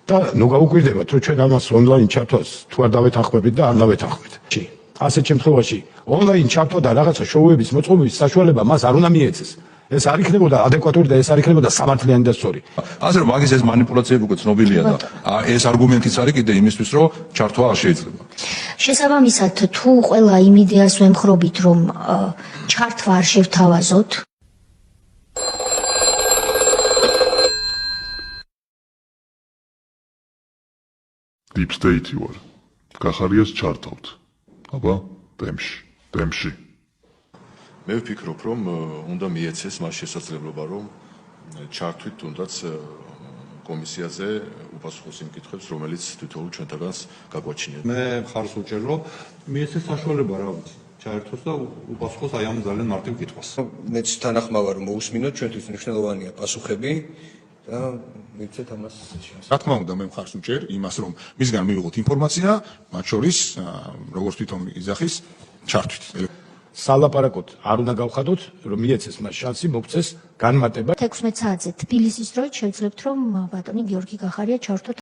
და ნუ გაუკვირდებათ, რომ ჩვენ ამას ონლაინ ჩართვას თუ არ დავეთანხმებით და არ დავეთანხმეთ. ასეთ შემთხვევაში ონლაინ ჩართვა და რაღაცა შოუების მოწყობის საშუალება მას არ უნდა მიეცეს. ეს არ იქნებოდა ადეკვატური და ეს არ იქნებოდა სამართლიანი და სწორი. ასე რომ მაგის ეს манипуляციები უკვე ცნობილია და ეს არგუმენტიც არის კიდე იმისთვის, რომ ჩართვა არ შეიძლება. შესაბამისად, თუ ყველა იმ იდეას ვემხრობით, რომ ჩართვა არ შევთავაზოთ, Deep state ვარ. გახარიას ჩართავთ. აბა, ტემში. მე ვფიქრობ, რომ უნდა მიეცეს მას შესაძლებლობა, რომ ჩართვით თუნდაც კომისიაზე უპასუხოს იმ კითხვებს, რომელიც თითოეულ ჩვენთაგანს გაგვაჩნია. მე მხარს ვუჭერ, რომ მიეცეს საშუალება რა ვიცი, ჩაერთოს და უპასუხოს აი ამ ძალიან მარტივ კითხვას. მეც თანახმავა რომ მოусმინოთ, ჩვენთვის მნიშვნელოვანია პასუხები და მივცეთ ამას შანსი. რა თქმა უნდა, მე მხარს ვუჭერ იმას, რომ მისგან მივიღოთ ინფორმაცია, მათ შორის როგორც თვითონ იძახის ჩართვით. სალაპარაკოდ არ უნდა გავხადოთ, რომ მიეცეს მას შანსი, მოგცეს განმარტება. 16 საათზე თბილისის დროით შევძლებთ, რომ ბატონი გიორგი გახარია ჩართოთ